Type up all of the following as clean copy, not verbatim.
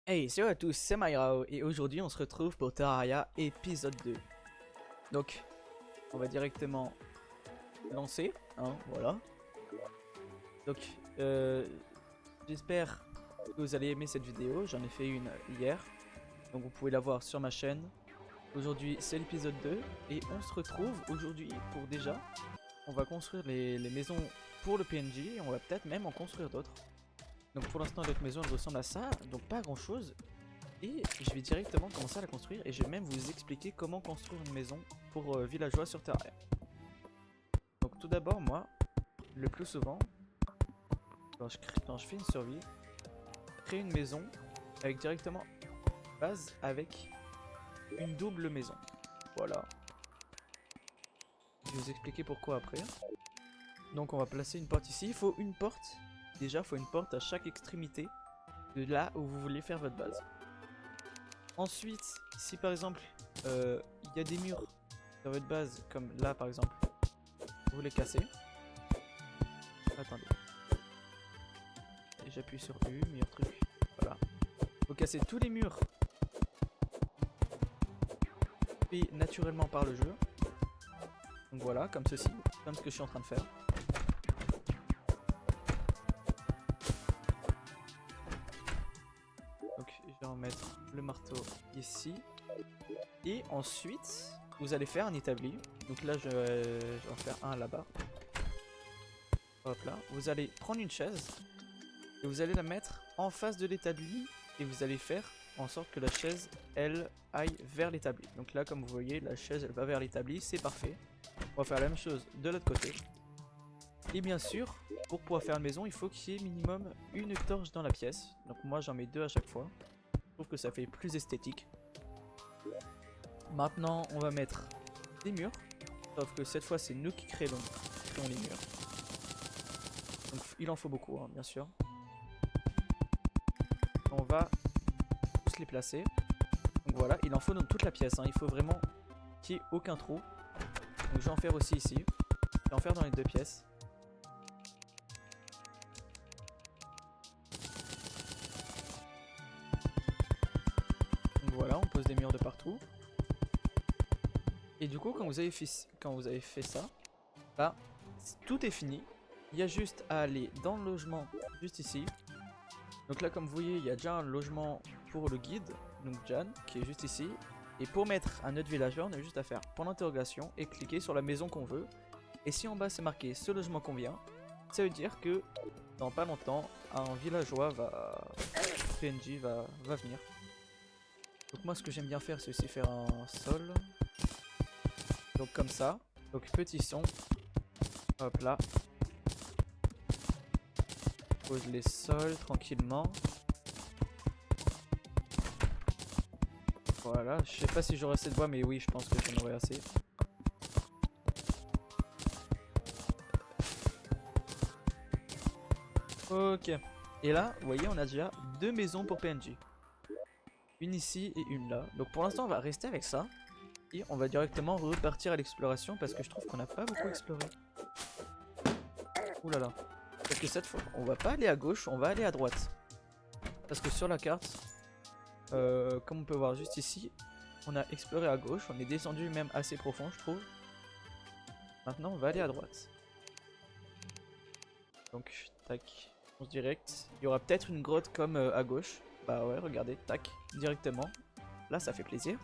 Hey, salut à tous, c'est Mayrao et aujourd'hui on se retrouve pour Terraria épisode 2. Donc, on va directement lancer, hein, voilà. Donc, j'espère que vous allez aimer cette vidéo, j'en ai fait une hier, donc vous pouvez la voir sur ma chaîne. Aujourd'hui c'est l'épisode 2 et on se retrouve aujourd'hui pour déjà, on va construire les maisons pour le PNJ et on va peut-être même en construire d'autres. Donc pour l'instant notre maison elle ressemble à ça, donc pas grand chose. Et je vais directement commencer à la construire et je vais même vous expliquer comment construire une maison pour villageois sur Terraria. Donc tout d'abord moi, le plus souvent, quand je fais une survie, je crée une maison avec directement base avec une double maison. Voilà. Je vais vous expliquer pourquoi après. Donc on va placer une porte ici, il faut une porte. Déjà il faut une porte à chaque extrémité de là où vous voulez faire votre base. Ensuite, si par exemple il y a des murs sur votre base, comme là par exemple, vous les cassez. Attendez. Et j'appuie sur U, meilleur truc. Voilà. Vous cassez tous les murs faits naturellement par le jeu. Donc voilà, comme ceci, comme ce que je suis en train de faire. Donc je vais remettre le marteau ici. Et ensuite, vous allez faire un établi. Donc là, je vais en faire un là-bas. Hop là. Vous allez prendre une chaise et vous allez la mettre en face de l'établi et vous allez faire en sorte que la chaise, elle, aille vers l'établi. Donc là, comme vous voyez, la chaise, elle va vers l'établi, c'est parfait. On va faire la même chose de l'autre côté. Et bien sûr, pour pouvoir faire une maison, il faut qu'il y ait minimum une torche dans la pièce. Donc moi, j'en mets deux à chaque fois. Je trouve que ça fait plus esthétique. Maintenant, on va mettre des murs. Sauf que cette fois, c'est nous qui créons les murs. Donc il en faut beaucoup, hein, bien sûr. On va tous les placer. Donc voilà, il en faut dans toute la pièce. Hein. Il faut vraiment qu'il n'y ait aucun trou. Donc je vais en faire aussi ici. Je vais en faire dans les deux pièces. Donc voilà, on pose des murs de partout. Et du coup, quand vous avez fait ça, là, tout est fini. Il y a juste à aller dans le logement, juste ici. Donc là, comme vous voyez, il y a déjà un logement pour le guide, donc Jan, qui est juste ici. Et pour mettre un autre villageois, on a juste à faire point d'interrogation et cliquer sur la maison qu'on veut. Et si en bas c'est marqué ce logement convient, ça veut dire que dans pas longtemps, un villageois PNJ va venir. Donc moi ce que j'aime bien faire c'est aussi faire un sol. Donc comme ça. Donc petit son. Hop là. Pose les sols tranquillement. Voilà, je sais pas si j'aurai assez de bois, mais oui, je pense que j'en aurai assez. Ok. Et là, vous voyez, on a déjà deux maisons pour PNJ. Une ici et une là. Donc pour l'instant, on va rester avec ça. Et on va directement repartir à l'exploration parce que je trouve qu'on n'a pas beaucoup exploré. Ouh là là. Parce que cette fois, on va pas aller à gauche, on va aller à droite. Parce que sur la carte, comme on peut voir juste ici, on a exploré à gauche, on est descendu même assez profond je trouve. Maintenant on va aller à droite. Donc tac, on se direct. Il y aura peut-être une grotte comme à gauche. Bah ouais, regardez, tac, directement. Là ça fait plaisir.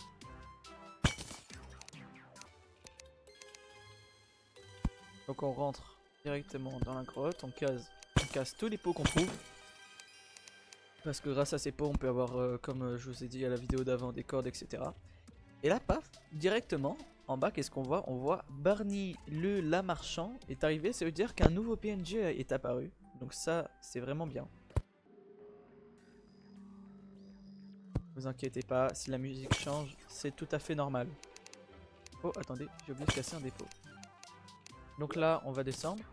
Donc on rentre directement dans la grotte, on casse tous les pots qu'on trouve. Parce que grâce à ces pots on peut avoir, comme je vous ai dit à la vidéo d'avant, des cordes, etc. Et là, paf, directement, en bas, qu'est-ce qu'on voit? On voit Barney le la marchand est arrivé, ça veut dire qu'un nouveau PNJ est apparu. Donc ça, c'est vraiment bien. Ne vous inquiétez pas, si la musique change, c'est tout à fait normal. Oh, attendez, j'ai oublié de casser un dépôt. Donc là, on va descendre.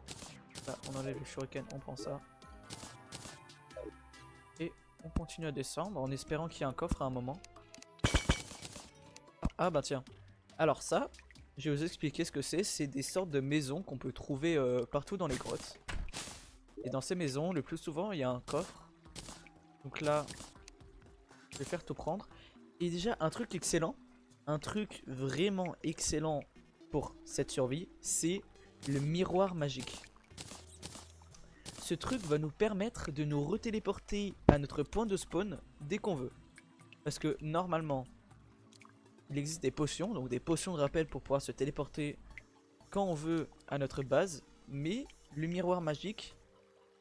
Là, on enlève le shuriken, on prend ça. Et on continue à descendre en espérant qu'il y ait un coffre à un moment. Ah bah tiens. Alors ça, je vais vous expliquer ce que c'est. C'est des sortes de maisons qu'on peut trouver partout dans les grottes. Et dans ces maisons, le plus souvent, il y a un coffre. Donc là, Je vais faire tout prendre. Et déjà, un truc excellent, un truc vraiment excellent pour cette survie, c'est le miroir magique. Ce truc va nous permettre de nous retéléporter à notre point de spawn dès qu'on veut. Parce que normalement, il existe des potions, donc des potions de rappel pour pouvoir se téléporter quand on veut à notre base. Mais le miroir magique,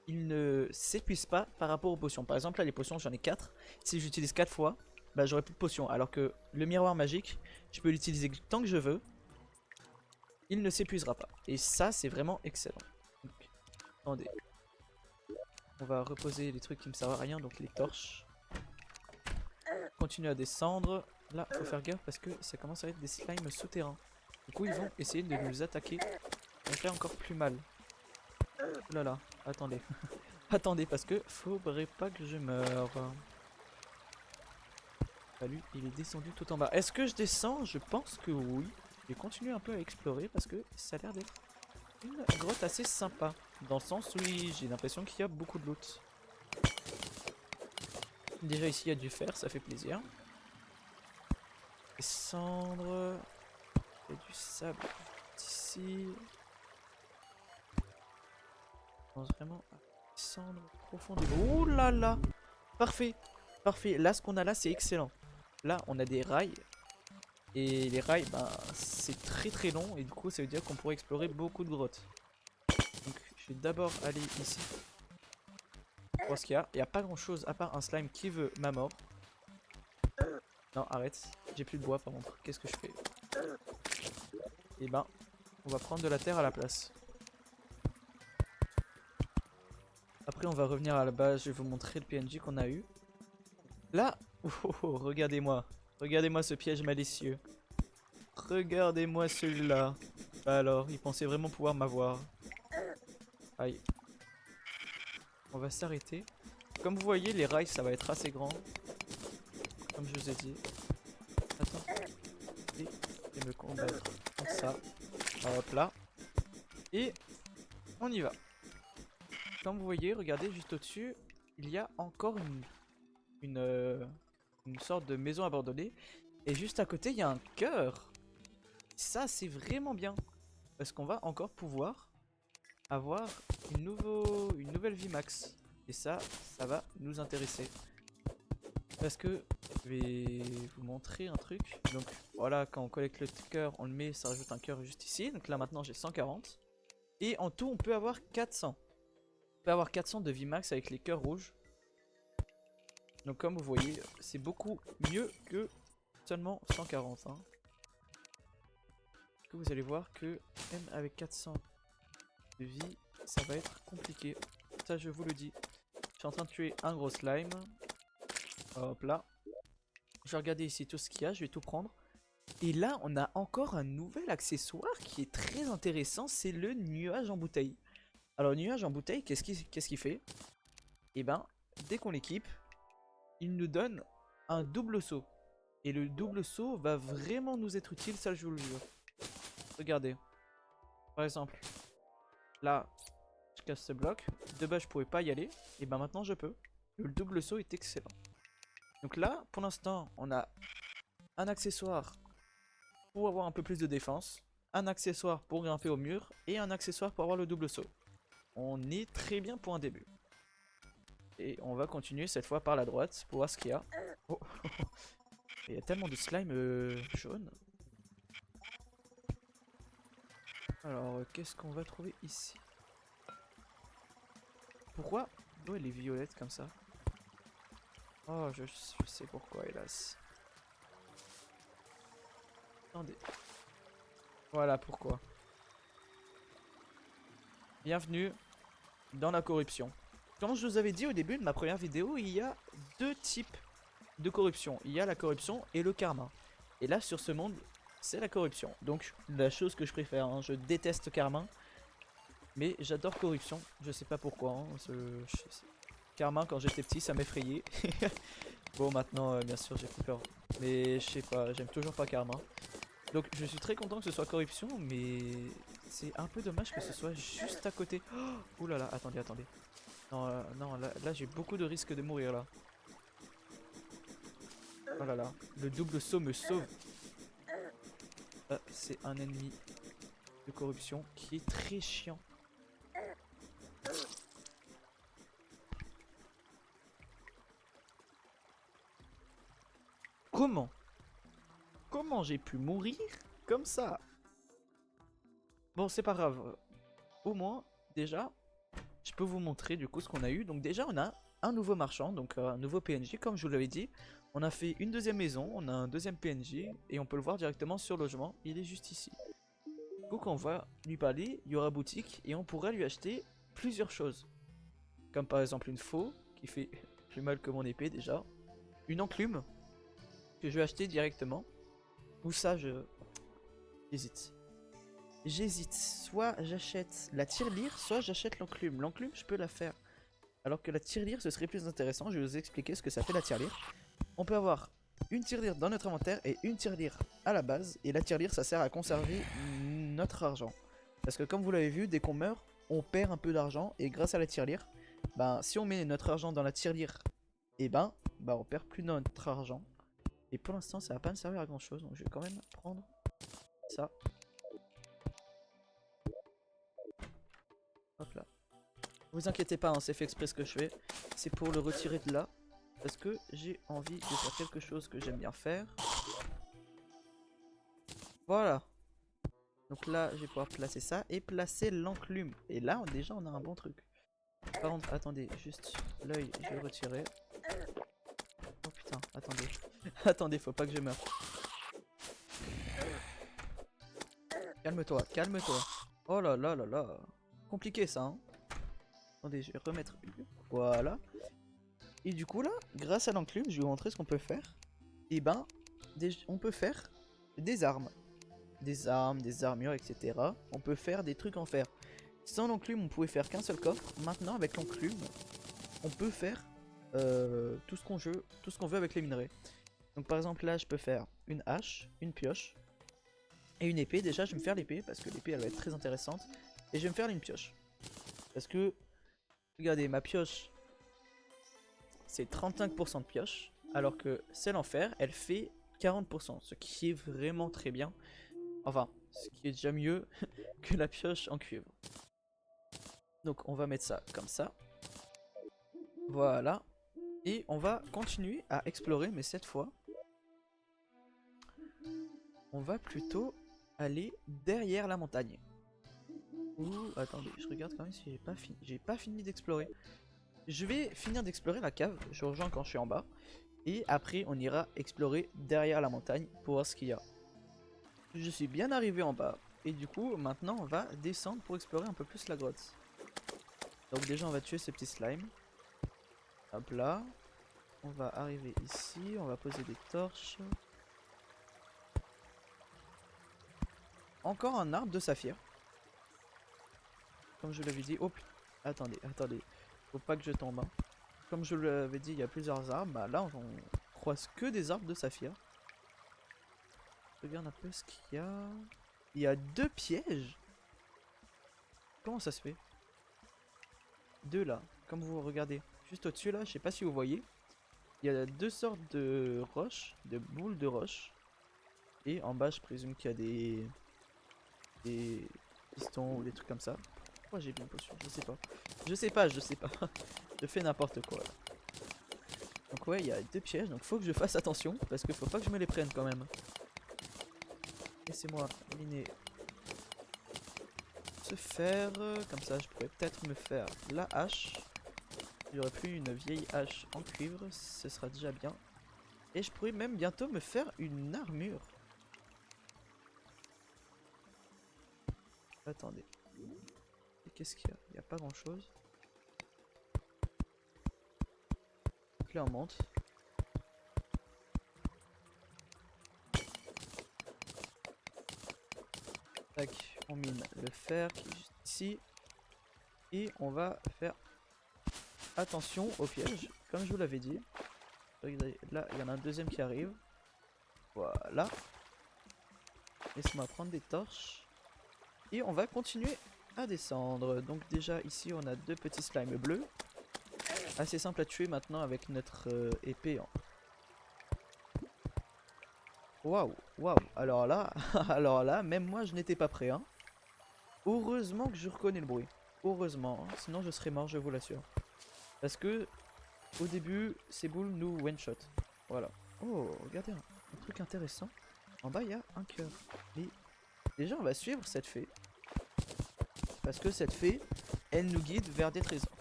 il ne s'épuise pas par rapport aux potions. Par exemple là les potions j'en ai 4. Si j'utilise 4 fois, bah j'aurai plus de potions. Alors que le miroir magique, je peux l'utiliser tant que je veux. Il ne s'épuisera pas. Et ça c'est vraiment excellent. Donc, attendez. On va reposer les trucs qui me servent à rien, donc les torches. Continue à descendre. Là faut faire gaffe parce que ça commence à être des slimes souterrains. Du coup ils vont essayer de nous attaquer. On fait encore plus mal. Oh là là, attendez. Attendez, parce que faudrait pas que je meure. Bah lui, il est descendu tout en bas. Est-ce que je descends? Je pense que oui. Je vais continuer un peu à explorer parce que ça a l'air d'être une grotte assez sympa. Dans le sens où j'ai l'impression qu'il y a beaucoup de loot. Déjà ici il y a du fer, ça fait plaisir. Descendre. Il y a du sable ici. Je pense vraiment à descendre profondément. Ouh là là! Parfait! Parfait. Là, ce qu'on a là, c'est excellent. Là, on a des rails. Et les rails, bah, c'est très très long. Et du coup, ça veut dire qu'on pourrait explorer beaucoup de grottes. Donc, je vais d'abord aller ici. Voir ce qu'il y a. Il n'y a pas grand chose à part un slime qui veut ma mort. Non, arrête. J'ai plus de bois par contre. Qu'est-ce que je fais? Et ben, on va prendre de la terre à la place. Après, on va revenir à la base. Je vais vous montrer le PNJ qu'on a eu. Là, oh, regardez-moi. Regardez-moi ce piège malicieux. Regardez-moi celui-là. Bah alors, il pensait vraiment pouvoir m'avoir. Aïe. On va s'arrêter. Comme vous voyez, les rails, ça va être assez grand. Comme je vous ai dit. Attends. Et me combattre. Comme ça. Hop là. Et on y va. Comme vous voyez, regardez juste au-dessus. Il y a encore une sorte de maison abandonnée. Et juste à côté, il y a un cœur. Ça, c'est vraiment bien. Parce qu'on va encore pouvoir avoir une nouvelle vie max. Et ça va nous intéresser. Parce que je vais vous montrer un truc. Donc voilà, quand on collecte le cœur, on le met, ça rajoute un cœur juste ici. Donc là maintenant j'ai 140. Et en tout, on peut avoir 400. On peut avoir 400 de vie max avec les cœurs rouges. Donc comme vous voyez, c'est beaucoup mieux que seulement 140. Hein. Que vous allez voir que même avec 400 de vie, ça va être compliqué. Ça je vous le dis. Je suis en train de tuer un gros slime. Hop là. Je vais regarder ici tout ce qu'il y a, je vais tout prendre. Et là, on a encore un nouvel accessoire qui est très intéressant, c'est le nuage en bouteille. Alors le nuage en bouteille, qu'est-ce qu'il fait? Et ben, dès qu'on l'équipe, il nous donne un double saut. Et le double saut va vraiment nous être utile, ça je vous le jure. Regardez. Par exemple, là, je casse ce bloc. De base, je pouvais pas y aller. Et ben maintenant, je peux. Le double saut est excellent. Donc là, pour l'instant, on a un accessoire pour avoir un peu plus de défense, un accessoire pour grimper au mur et un accessoire pour avoir le double saut. On est très bien pour un début. Et on va continuer cette fois par la droite pour voir ce qu'il y a. Oh. Il y a tellement de slime jaune. Alors, qu'est-ce qu'on va trouver ici? Pourquoi l'eau elle est violette comme ça? Oh, je sais pourquoi, hélas. Attendez. Voilà pourquoi. Bienvenue dans la corruption. Comme je vous avais dit au début de ma première vidéo, il y a deux types de corruption. Il y a la corruption et le karma. Et là, sur ce monde, c'est la corruption. Donc, la chose que je préfère. Hein. Je déteste karma. Mais j'adore corruption. Je sais pas pourquoi. Hein. Karma, quand j'étais petit, ça m'effrayait. Bon, maintenant, bien sûr, j'ai plus peur. Mais je sais pas, j'aime toujours pas karma. Donc, je suis très content que ce soit corruption, mais c'est un peu dommage que ce soit juste à côté. Oh, ouh là là, attendez, attendez. Non, non, là j'ai beaucoup de risques de mourir là. Oh là là, le double saut me sauve. C'est un ennemi de corruption qui est très chiant. Comment? Comment j'ai pu mourir comme ça? Bon, c'est pas grave. Au moins, déjà, je peux vous montrer du coup ce qu'on a eu. Donc déjà, on a un nouveau marchand, donc un nouveau PNJ, comme je vous l'avais dit. On a fait une deuxième maison, on a un deuxième PNJ, et on peut le voir directement sur logement. Il est juste ici. Du coup, quand on va lui parler, il y aura boutique, et on pourra lui acheter plusieurs choses. Comme par exemple une faux, qui fait plus mal que mon épée déjà. Une enclume, que je vais acheter directement. Ou ça, j'hésite. J'hésite, soit j'achète la tirelire, soit j'achète l'enclume. L'enclume, je peux la faire. Alors que la tirelire, ce serait plus intéressant. Je vais vous expliquer ce que ça fait la tirelire. On peut avoir une tirelire dans notre inventaire et une tirelire à la base. Et la tirelire, ça sert à conserver notre argent. Parce que comme vous l'avez vu, dès qu'on meurt, on perd un peu d'argent. Et grâce à la tirelire, ben, si on met notre argent dans la tirelire, et ben, on perd plus notre argent. Et pour l'instant, ça va pas me servir à grand chose. Donc je vais quand même prendre ça. Hop là. Vous inquiétez pas, hein, c'est fait exprès ce que je fais. C'est pour le retirer de là. Parce que j'ai envie de faire quelque chose que j'aime bien faire. Voilà. Donc là, je vais pouvoir placer ça et placer l'enclume. Et là, déjà, on a un bon truc. Par contre, attendez, juste l'œil, je vais le retirer. Oh putain, attendez. Attendez, faut pas que je meure. Calme-toi, calme-toi. Oh là là là là. Compliqué ça, hein. Attendez, je vais remettre. Voilà. Et du coup là, grâce à l'enclume, je vais vous montrer ce qu'on peut faire. Et ben, on peut faire des armes. Des armes, des armures, etc. On peut faire des trucs en fer. Sans l'enclume, on pouvait faire qu'un seul coffre. Maintenant, avec l'enclume, on peut faire tout ce qu'on veut avec les minerais. Donc par exemple là, je peux faire une hache, une pioche et une épée. Déjà, je vais me faire l'épée parce que l'épée, elle va être très intéressante. Et je vais me faire une pioche. Parce que, regardez, ma pioche, c'est 35% de pioche. Alors que celle en fer, elle fait 40%. Ce qui est vraiment très bien. Enfin, ce qui est déjà mieux que la pioche en cuivre. Donc on va mettre ça comme ça. Voilà. Et on va continuer à explorer, mais cette fois, on va plutôt aller derrière la montagne. Ouh, attendez, je regarde quand même si j'ai pas fini. J'ai pas fini d'explorer. Je vais finir d'explorer la cave, je rejoins quand je suis en bas. Et après, on ira explorer derrière la montagne pour voir ce qu'il y a. Je suis bien arrivé en bas. Et du coup, maintenant, on va descendre pour explorer un peu plus la grotte. Donc déjà, on va tuer ces petits slimes. Hop là. On va arriver ici, on va poser des torches. Encore un arbre de saphir. Comme je l'avais dit. Oh putain, attendez, attendez. Faut pas que je tombe. Hein. Comme je l'avais dit, il y a plusieurs arbres. Bah là, on croise que des arbres de saphir. Regarde un peu ce qu'il y a. Il y a 2 pièges. Comment ça se fait? 2 là, comme vous regardez. Juste au-dessus là, je sais pas si vous voyez. Il y a 2 sortes de roches, de boules de roches. Et en bas, je présume qu'il y a des pistons ou des trucs comme ça. Pourquoi j'ai bien une potion? Je sais pas. Je sais pas, je sais pas. Je fais n'importe quoi. Là. Donc ouais, il y a 2 pièges, donc faut que je fasse attention. Parce qu'il faut pas que je me les prenne quand même. Laissez-moi miner ce fer. Comme ça, je pourrais peut-être me faire la hache. J'aurais plus une vieille hache en cuivre. Ce sera déjà bien. Et je pourrais même bientôt me faire une armure. Attendez. Et qu'est-ce qu'il y a? Il n'y a pas grand chose. Donc là on monte. Tac, on mine le fer qui est juste ici. Et on va faire attention au piège, comme je vous l'avais dit. Regardez, là il y en a un deuxième qui arrive. Voilà. Laisse-moi prendre des torches. Et on va continuer à descendre. Donc déjà ici on a 2 petits slimes bleus. Assez simple à tuer maintenant avec notre épée Waouh, waouh. Alors là, alors là, même moi je n'étais pas prêt, hein. Heureusement que je reconnais le bruit. Heureusement, hein. Sinon je serais mort, je vous l'assure. Parce que au début, ces boules nous one shot. Voilà. Oh, regardez un truc intéressant. En bas, il y a un cœur. Et déjà, on va suivre cette fée. Parce que cette fée, elle nous guide vers des trésors.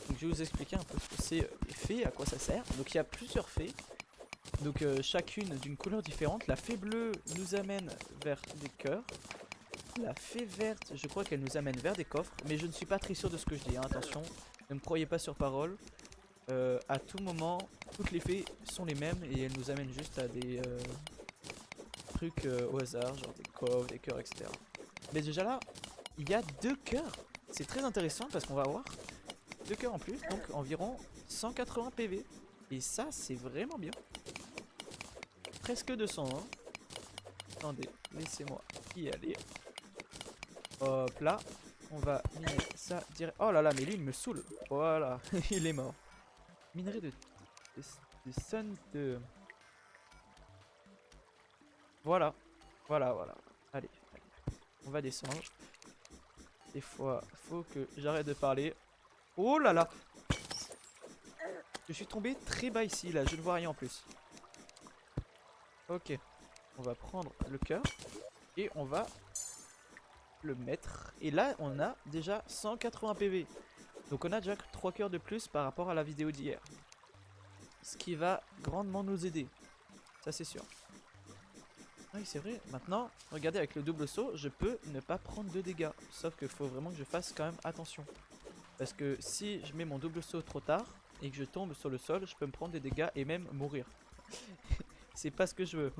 Donc je vais vous expliquer un peu ce que c'est les fées, à quoi ça sert. Donc il y a plusieurs fées. Donc chacune d'une couleur différente. La fée bleue nous amène vers des cœurs. La fée verte, je crois qu'elle nous amène vers des coffres. Mais je ne suis pas très sûr de ce que je dis, hein. Attention, ne me croyez pas sur parole. À tout moment, toutes les fées sont les mêmes et elles nous amènent juste à des trucs au hasard, genre des coffres, des cœurs, etc. Mais déjà là, il y a 2 cœurs. C'est très intéressant parce qu'on va avoir 2 cœurs en plus, donc environ 180 PV. Et ça, c'est vraiment bien. Presque 200, hein. Attendez, laissez-moi y aller. Hop là, on va miner ça direct. Oh là là, mais lui, il me saoule. Voilà, il est mort. Minerai de sun de... Voilà, voilà. Allez, on va descendre. Des fois, faut que j'arrête de parler. Oh là là! Je suis tombé très bas ici, là, je ne vois rien en plus. Ok, on va prendre le cœur et on va le mettre. Et là, on a déjà 180 PV. Donc on a déjà 3 cœurs de plus par rapport à la vidéo d'hier. Ce qui va grandement nous aider. Ça, c'est sûr. Ah oui, c'est vrai. Maintenant, regardez, avec le double saut, je peux ne pas prendre de dégâts. Sauf qu'il faut vraiment que je fasse quand même attention. Parce que si je mets mon double saut trop tard et que je tombe sur le sol, je peux me prendre des dégâts et même mourir. C'est pas ce que je veux.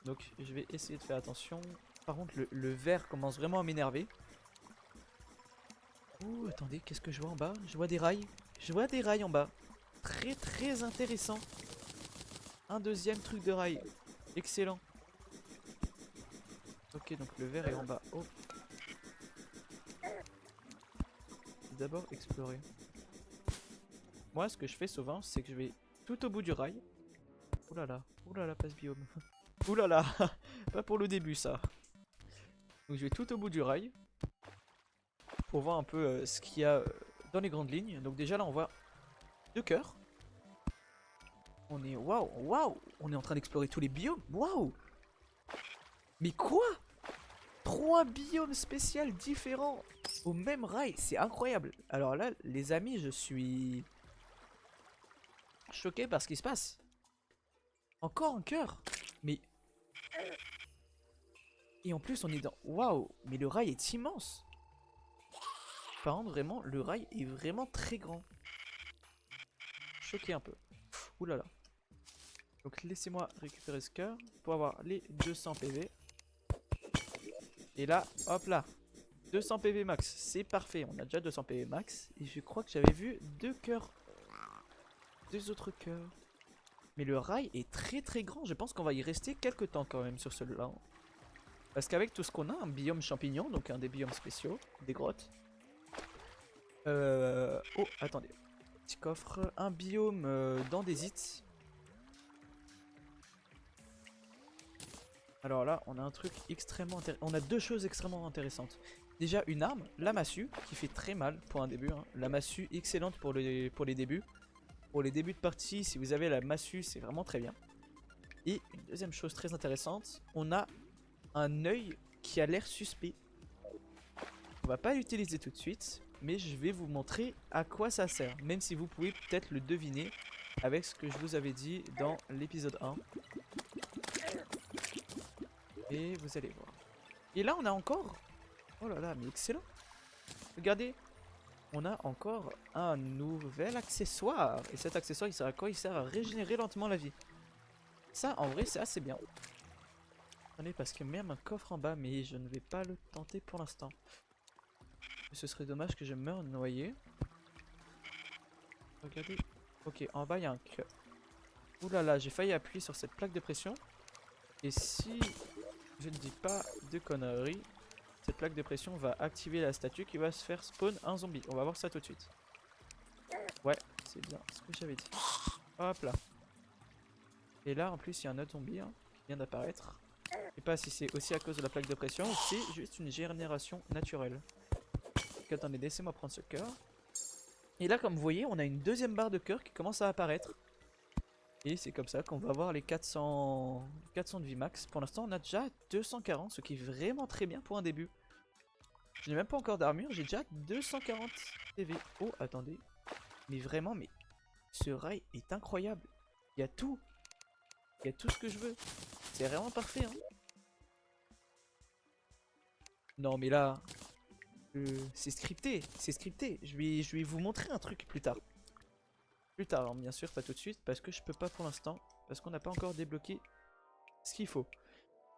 Donc je vais essayer de faire attention. Par contre, le vert commence vraiment à m'énerver. Oh, attendez, qu'est-ce que je vois en bas? Je vois des rails. Je vois des rails en bas. Très intéressant. Un deuxième truc de rail. Excellent. Ok, donc le vert est en bas. Oh. D'abord explorer. Moi, ce que je fais souvent, c'est que je vais tout au bout du rail. Ouh là là, passe biome. Ouh là là, pas pour le début ça. Donc je vais tout au bout du rail pour voir un peu ce qu'il y a dans les grandes lignes. Donc déjà là, on voit 2 cœurs. On est waouh, on est en train d'explorer tous les biomes. Waouh. Mais quoi? 3 biomes spéciaux différents au même rail, c'est incroyable. Alors là, les amis, je suis choqué par ce qui se passe. Encore un cœur. Mais... Et en plus, on est dans... Waouh, mais le rail est immense. Par contre, vraiment, le rail est vraiment très grand. Choqué un peu. Ouh là là. Donc laissez-moi récupérer ce cœur pour avoir les 200 PV. Et là, hop là. 200 PV max, c'est parfait. On a déjà 200 PV max. Et je crois que j'avais vu 2 cœurs. 2 autres cœurs. Mais le rail est très grand. Je pense qu'on va y rester quelques temps quand même sur celui-là. Parce qu'avec tout ce qu'on a, un biome champignon, donc un des biomes spéciaux, des grottes. Oh, attendez. Petit coffre. Un biome d'andésite. Alors là, on a un truc extrêmement intéressant. On a 2 choses extrêmement intéressantes. Déjà, une arme, la massue, qui fait très mal pour un début. Hein. La massue, excellente pour les débuts. Pour les débuts de partie, si vous avez la massue, c'est vraiment très bien. Et une deuxième chose très intéressante, on a un œil qui a l'air suspect. On va pas l'utiliser tout de suite, mais je vais vous montrer à quoi ça sert. Même si vous pouvez peut-être le deviner avec ce que je vous avais dit dans l'épisode 1. Et vous allez voir. Et là, on a encore... Oh là là, mais excellent. Regardez. On a encore un nouvel accessoire. Et cet accessoire, il sert à quoi? Il sert à régénérer lentement la vie. Ça, en vrai, c'est assez bien. Attendez, parce qu'il y a même un coffre en bas, mais je ne vais pas le tenter pour l'instant. Ce serait dommage que je meure noyé. Regardez. Ok, en bas, il y a un cœur. Ouh là là, j'ai failli appuyer sur cette plaque de pression. Et si je ne dis pas de conneries, cette plaque de pression va activer la statue qui va se faire spawn un zombie. On va voir ça tout de suite. Ouais, c'est bien ce que j'avais dit. Hop là. Et là, en plus, il y a un autre zombie hein, vient d'apparaître. Je sais pas si c'est aussi à cause de la plaque de pression ou si c'est juste une génération naturelle. Donc attendez, laissez-moi prendre ce cœur. Et là, comme vous voyez, on a une deuxième barre de cœur qui commence à apparaître. Et c'est comme ça qu'on va avoir les 400 de vie max. Pour l'instant, on a déjà 240, ce qui est vraiment très bien pour un début. Je n'ai même pas encore d'armure, j'ai déjà 240 PV. Oh, attendez. Mais vraiment, mais ce rail est incroyable. Il y a tout. Il y a tout ce que je veux. C'est vraiment parfait, hein. Non, mais là, c'est scripté. C'est scripté. Je vais vous montrer un truc plus tard. Plus tard, hein, bien sûr, pas tout de suite, parce que je peux pas pour l'instant. Parce qu'on n'a pas encore débloqué ce qu'il faut.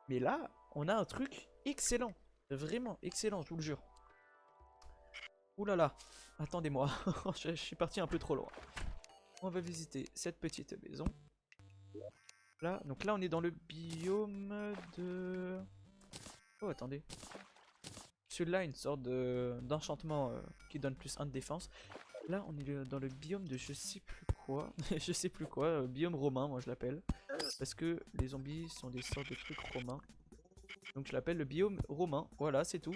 Mais là, on a un truc excellent. Vraiment excellent, je vous le jure. Ouh là là, attendez-moi, je suis parti un peu trop loin. On va visiter cette petite maison. Là, donc là on est dans le biome de... Oh attendez. Celui-là une sorte d'enchantement qui donne plus 1 de défense. Là on est dans le biome de je sais plus quoi. Je sais plus quoi, biome romain moi je l'appelle. Parce que les zombies sont des sortes de trucs romains. Donc je l'appelle le biome romain, voilà c'est tout.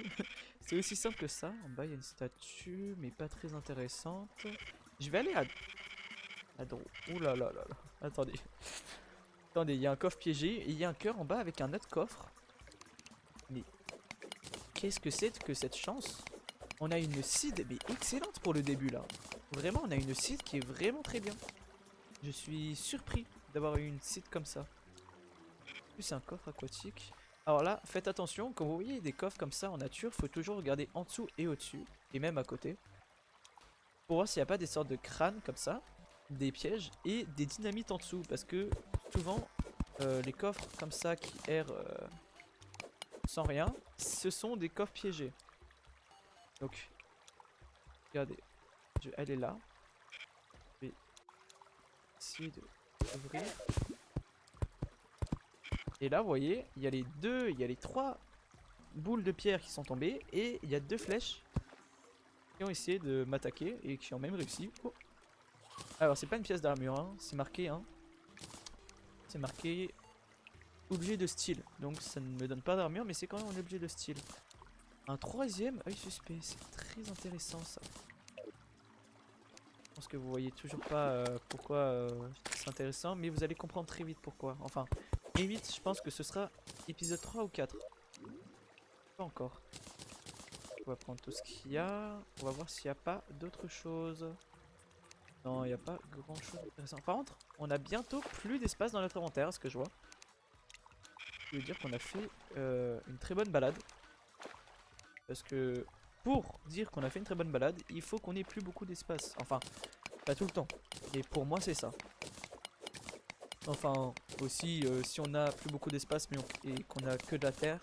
C'est aussi simple que ça. En bas il y a une statue mais pas très intéressante. Je vais aller à droite. Ouh là là là là. Attendez. Attendez, il y a un coffre piégé et il y a un cœur en bas avec un autre coffre. Mais qu'est-ce que c'est que cette chance? On a une seed mais excellente pour le début là. Vraiment on a une seed qui est vraiment très bien. Je suis surpris d'avoir eu une seed comme ça. En plus c'est un coffre aquatique. Alors là, faites attention, quand vous voyez des coffres comme ça en nature, faut toujours regarder en dessous et au-dessus, et même à côté, pour voir s'il n'y a pas des sortes de crânes comme ça, des pièges et des dynamites en dessous, parce que souvent, les coffres comme ça qui errent sans rien, ce sont des coffres piégés. Donc, regardez, je vais aller là, je vais essayer d'ouvrir. Et là, vous voyez, il y a les 3 boules de pierre qui sont tombées et il y a 2 flèches qui ont essayé de m'attaquer et qui ont même réussi. Oh. Alors, c'est pas une pièce d'armure, hein, c'est marqué, hein. C'est marqué objet de style. Donc, ça ne me donne pas d'armure, mais c'est quand même un objet de style. Un 3e œil suspect, c'est très intéressant ça. Je pense que vous voyez toujours pas pourquoi c'est intéressant, mais vous allez comprendre très vite pourquoi. Enfin, très vite, je pense que ce sera épisode 3 ou 4. Pas encore. On va prendre tout ce qu'il y a. On va voir s'il n'y a pas d'autre chose. Non, il n'y a pas grand chose d'intéressant. Par contre, on a bientôt plus d'espace dans notre inventaire, ce que je vois. Ce qui veut dire qu'on a fait une très bonne balade. Parce que pour dire qu'on a fait une très bonne balade, il faut qu'on ait plus beaucoup d'espace. Enfin, pas tout le temps. Et pour moi, c'est ça. Enfin, aussi, si on a plus beaucoup d'espace et qu'on a que de la terre,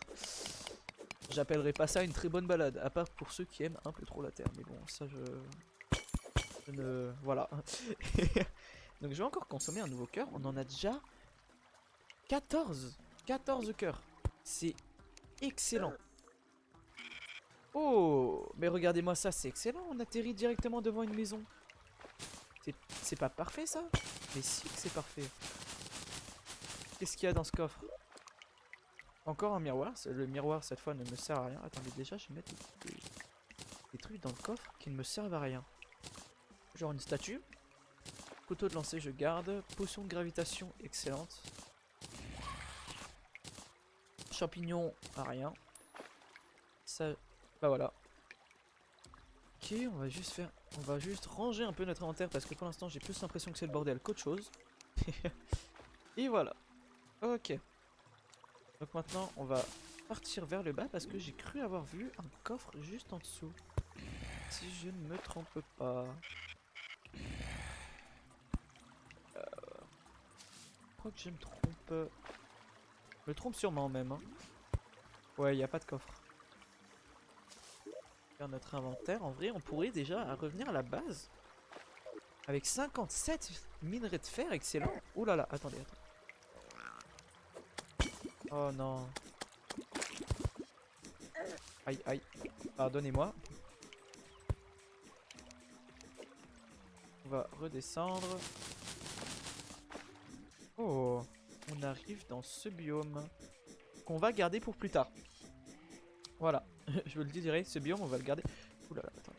j'appellerais pas ça une très bonne balade. À part pour ceux qui aiment un peu trop la terre. Mais bon, ça, je ne... Voilà. Donc, je vais encore consommer un nouveau cœur. On en a déjà 14. 14 cœurs. C'est excellent. Oh, mais regardez-moi ça, c'est excellent. On atterrit directement devant une maison. C'est pas parfait ça? Mais si que c'est parfait. Qu'est-ce qu'il y a dans ce coffre? Encore un miroir. Le miroir cette fois ne me sert à rien. Attendez, déjà je vais mettre des trucs dans le coffre qui ne me servent à rien. Genre une statue. Couteau de lancer je garde. Potion de gravitation excellente. Champignon à rien. Ça, bah voilà. Ok, on va juste ranger un peu notre inventaire parce que pour l'instant j'ai plus l'impression que c'est le bordel qu'autre chose. Et voilà. Ok. Donc maintenant on va partir vers le bas parce que j'ai cru avoir vu un coffre juste en dessous. Si je ne me trompe pas. Je crois que je me trompe. Je me trompe sûrement même. Hein. Ouais, il n'y a pas de coffre. Faire notre inventaire, en vrai on pourrait déjà revenir à la base. Avec 57 minerais de fer, excellent. Ouh là là, attendez, attendez. Oh non. Aïe, aïe. Pardonnez-moi. On va redescendre. Oh, on on arrive dans ce biome qu'on va garder pour plus tard. Voilà, je vous le dirai, ce biome on va le garder. Oula, attends.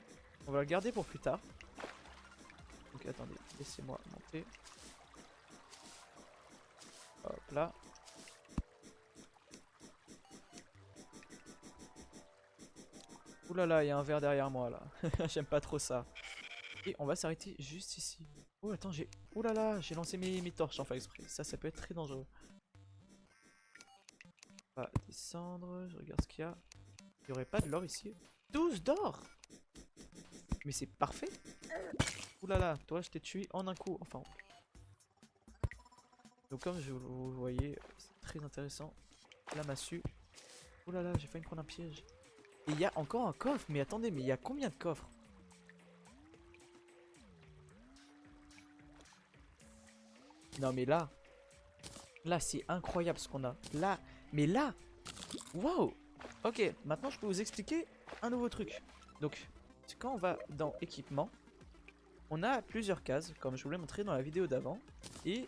On va le garder pour plus tard. Donc attendez, laissez-moi monter. Hop là. Oula là, il y a un verre derrière moi là. J'aime pas trop ça. Et on va s'arrêter juste ici. Oh attends, oula là, j'ai lancé mes torches en fait exprès. Ça peut être très dangereux. On va descendre, je regarde ce qu'il y a. Il n'y aurait pas de l'or ici. 12 d'or! Mais c'est parfait! Oula là, toi je t'ai tué en un coup. Enfin. Donc comme vous voyez, c'est très intéressant. La massue. Oula là, j'ai failli me prendre un piège. Et il y a encore un coffre. Mais attendez, mais il y a combien de coffres? Non mais là c'est incroyable ce qu'on a. Là, mais là, waouh. Ok, maintenant je peux vous expliquer un nouveau truc. Donc, quand on va dans équipement, on a plusieurs cases, comme je vous l'ai montré dans la vidéo d'avant. Et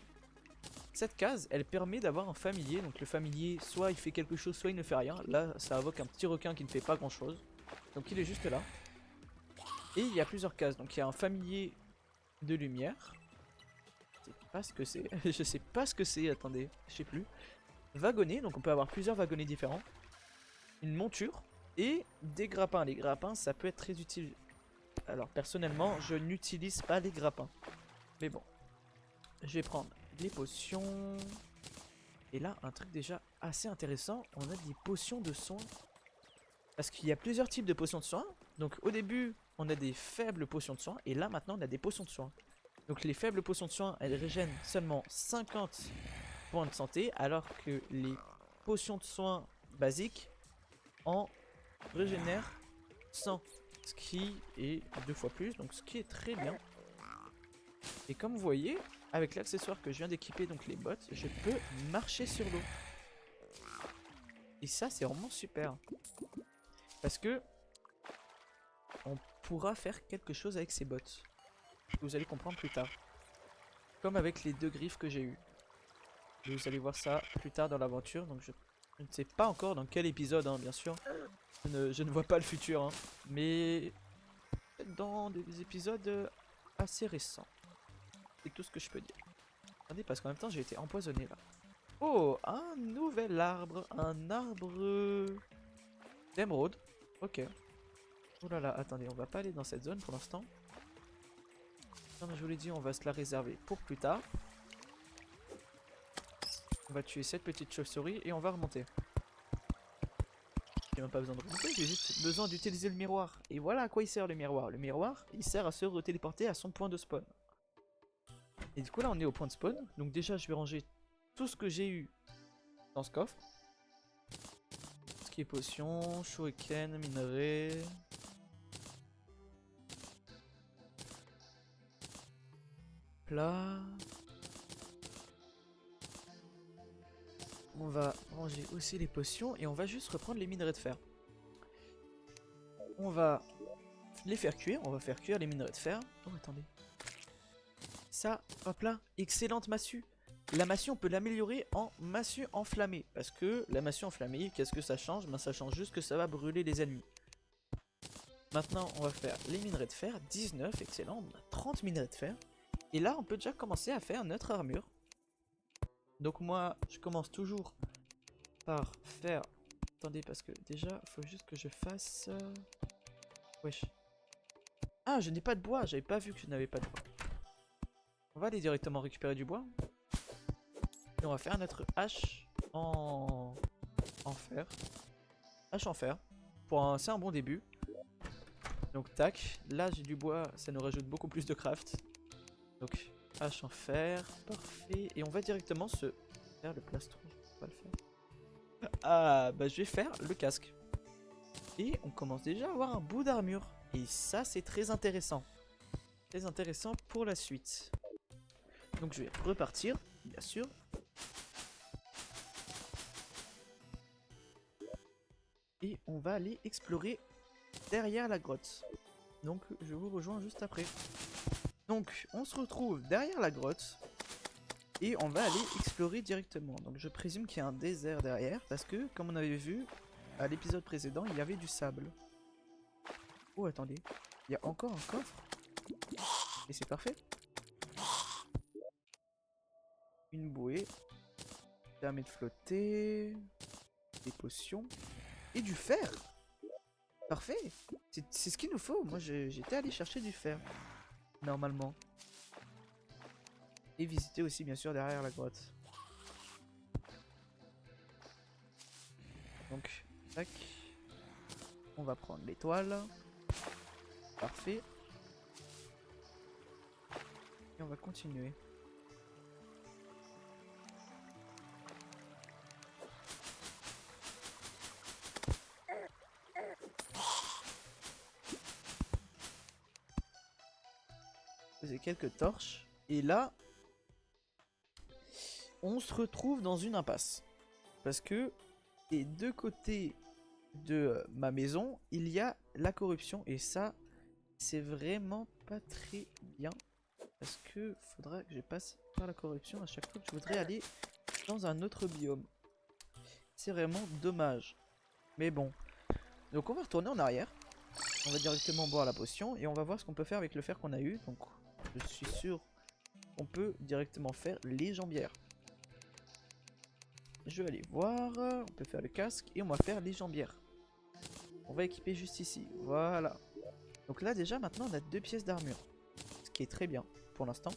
cette case, elle permet d'avoir un familier. Donc le familier, soit il fait quelque chose, soit il ne fait rien. Là, ça invoque un petit requin qui ne fait pas grand chose. Donc il est juste là. Et il y a plusieurs cases. Donc il y a un familier de lumière. Je sais pas ce que c'est. Je sais pas ce que c'est, attendez, je sais plus. Wagonnet, donc on peut avoir plusieurs wagonnets différents. Une monture et des grappins. Les grappins, ça peut être très utile. Alors personnellement, je n'utilise pas les grappins. Mais bon, je vais prendre les potions. Et là, un truc déjà assez intéressant, on a des potions de soins. Parce qu'il y a plusieurs types de potions de soins. Donc au début, on a des faibles potions de soins. Et là, maintenant, on a des potions de soins. Donc les faibles potions de soins, elles régènent seulement 50 points de santé. Alors que les potions de soins basiques en régénèrent 100. Ce qui est 2 fois plus. Donc ce qui est très bien. Et comme vous voyez, avec l'accessoire que je viens d'équiper, donc les bottes, je peux marcher sur l'eau. Et ça, c'est vraiment super. Parce que on pourra faire quelque chose avec ces bottes. Vous allez comprendre plus tard. Comme avec les 2 griffes que j'ai eues. Vous allez voir ça plus tard dans l'aventure. Donc je ne sais pas encore dans quel épisode, hein, bien sûr. Je ne vois pas le futur. Hein, mais dans des épisodes assez récents. C'est tout ce que je peux dire. Attendez, parce qu'en même temps, j'ai été empoisonné là. Oh, un nouvel arbre. Un arbre d'émeraude. Ok. Oh là là, attendez, on va pas aller dans cette zone pour l'instant. Comme je vous l'ai dit, on va se la réserver pour plus tard. On va tuer cette petite chauve-souris et on va remonter. J'ai même pas besoin de remonter, j'ai juste besoin d'utiliser le miroir. Et voilà à quoi il sert le miroir. Le miroir, il sert à se retéléporter à son point de spawn. Et du coup là on est au point de spawn. Donc déjà je vais ranger tout ce que j'ai eu dans ce coffre. Ce qui est potion, shuriken, minerai. Plat. On va ranger aussi les potions et on va juste reprendre les minerais de fer. On va les faire cuire, on va faire cuire les minerais de fer. Oh attendez. Ça, hop là, excellente massue. La massue, on peut l'améliorer en massue enflammée. Parce que la massue enflammée, qu'est-ce que ça change? Ben, ça change juste que ça va brûler les ennemis. Maintenant, on va faire les minerais de fer. 19, excellent. On a 30 minerais de fer. Et là, on peut déjà commencer à faire notre armure. Donc moi, je commence toujours par faire... Attendez, parce que déjà, il faut juste que je fasse... Wesh. Ah, je n'ai pas de bois. J'avais pas vu que je n'avais pas de bois. On va aller directement récupérer du bois. Et on va faire notre hache en fer. Hache en fer. C'est un bon début. Donc tac. Là j'ai du bois. Ça nous rajoute beaucoup plus de craft. Donc hache en fer. Parfait. Et on va directement se faire le plastron. On va le faire. Ah bah je vais faire le casque. Et on commence déjà à avoir un bout d'armure. Et ça c'est très intéressant. Très intéressant pour la suite. Donc je vais repartir, bien sûr. Et on va aller explorer derrière la grotte. Donc je vous rejoins juste après. Donc on se retrouve derrière la grotte. Et on va aller explorer directement. Donc je présume qu'il y a un désert derrière. Parce que, comme on avait vu à l'épisode précédent, il y avait du sable. Oh, attendez. Il y a encore un coffre. Et c'est parfait. Une bouée. Ça permet de flotter. Des potions. Et du fer. Parfait. C'est ce qu'il nous faut. Moi, j'étais allé chercher du fer. Normalement. Et visiter aussi, bien sûr, derrière la grotte. Donc, tac. On va prendre l'étoile. Parfait. Et on va continuer. Poser quelques torches. Et là, on se retrouve dans une impasse. Parce que des deux côtés de ma maison, il y a la corruption. Et ça, c'est vraiment pas très bien. Parce que faudra que je passe par la corruption à chaque fois que je voudrais aller dans un autre biome. C'est vraiment dommage. Mais bon. Donc on va retourner en arrière. On va directement boire la potion. Et on va voir ce qu'on peut faire avec le fer qu'on a eu. Donc je suis sûr qu'on peut directement faire les jambières. Je vais aller voir. On peut faire le casque. Et on va faire les jambières. On va équiper juste ici. Voilà. Donc là déjà maintenant on a 2 pièces d'armure. Ce qui est très bien pour l'instant.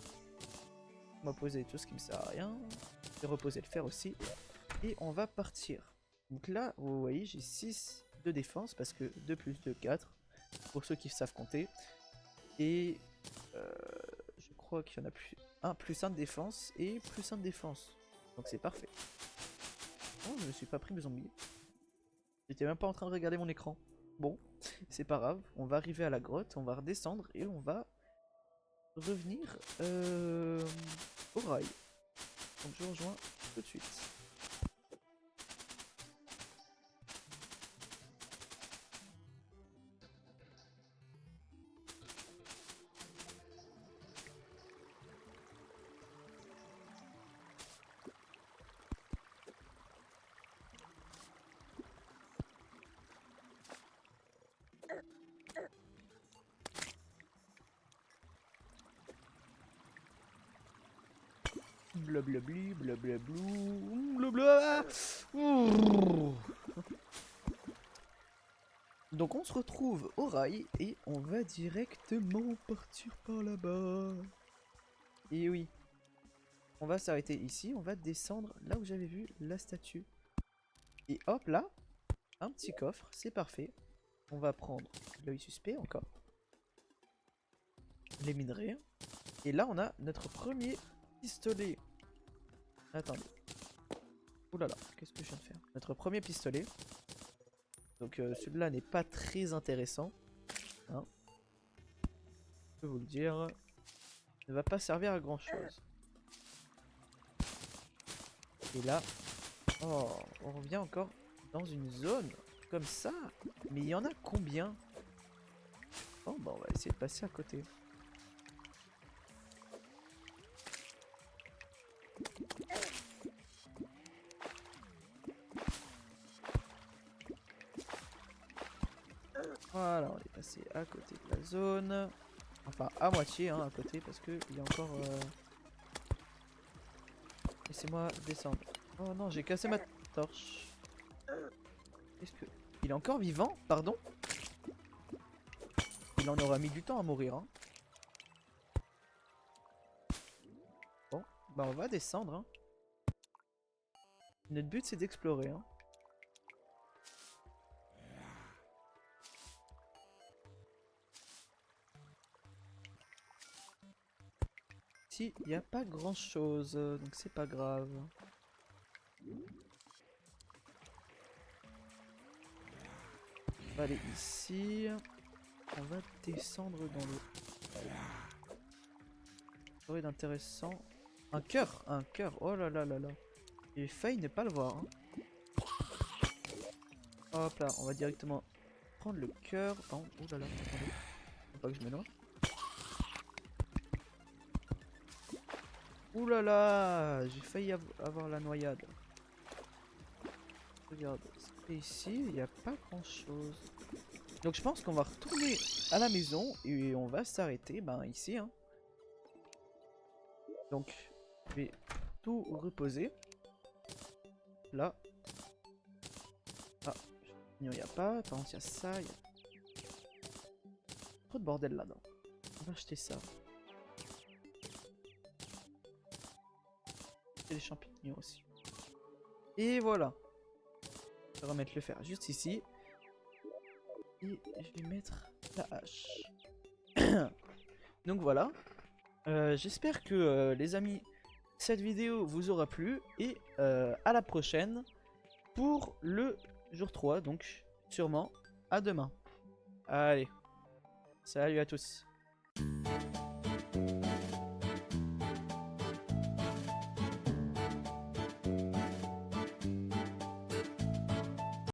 On va poser tout ce qui me sert à rien. Je vais reposer le fer aussi. Et on va partir. Donc là vous voyez j'ai 6 de défense. Parce que 2 plus 2, 4. Pour ceux qui savent compter. Et je crois qu'il y en a plus 1 de défense et plus 1 de défense. Donc c'est parfait. Oh, je me suis pas pris mes zombies. J'étais même pas en train de regarder mon écran. Bon, c'est pas grave. On va arriver à la grotte, on va redescendre et on va revenir au rail. Donc je rejoins tout de suite. Blablabli, blablablou, blabla. Donc on se retrouve au rail et on va directement partir par là-bas. Et oui, on va s'arrêter ici, on va descendre là où j'avais vu la statue. Et hop là, un petit coffre, c'est parfait. On va prendre l'œil suspect encore. Les minerais. Et là on a notre premier pistolet. Attendez. Ouh là là, qu'est-ce que je viens de faire? Notre premier pistolet. Donc celui-là n'est pas très intéressant. Hein, je peux vous le dire. Ne va pas servir à grand chose. Et là, oh, on revient encore dans une zone comme ça. Mais il y en a combien? Bon, bah on va essayer de passer à côté. Voilà, on est passé à côté de la zone. Enfin, à moitié, hein, à côté, parce que il y a encore... Laissez-moi descendre. Oh non, j'ai cassé ma torche. Qu'est-ce que... Il est encore vivant? Pardon? Il en aura mis du temps à mourir, hein. Bon, bah on va descendre, hein. Notre but, c'est d'explorer, hein. Ici, il n'y a pas grand chose, donc c'est pas grave. On va aller ici. On va descendre dans le... Quoi d'intéressant? Un cœur! Un cœur! Oh là là là là! J'ai failli ne pas le voir, hein. Hop là, on va directement prendre le cœur. Oh, oh là là, attendez. Faut pas que je me noie. Ouh là là, j'ai failli avoir la noyade. Regarde, c'était ici, il n'y a pas grand chose. Donc je pense qu'on va retourner à la maison et on va s'arrêter ici. Hein. Donc je vais tout reposer. Là. Ah, il n'y a pas. Par contre, il y a ça. Il y a trop de bordel là-dedans. On va acheter ça. Et les champignons aussi. Et voilà. Je vais remettre le fer juste ici. Et je vais mettre la hache. Donc voilà. J'espère que les amis, cette vidéo vous aura plu. Et à la prochaine pour le jour 3. Donc sûrement à demain. Allez. Salut à tous.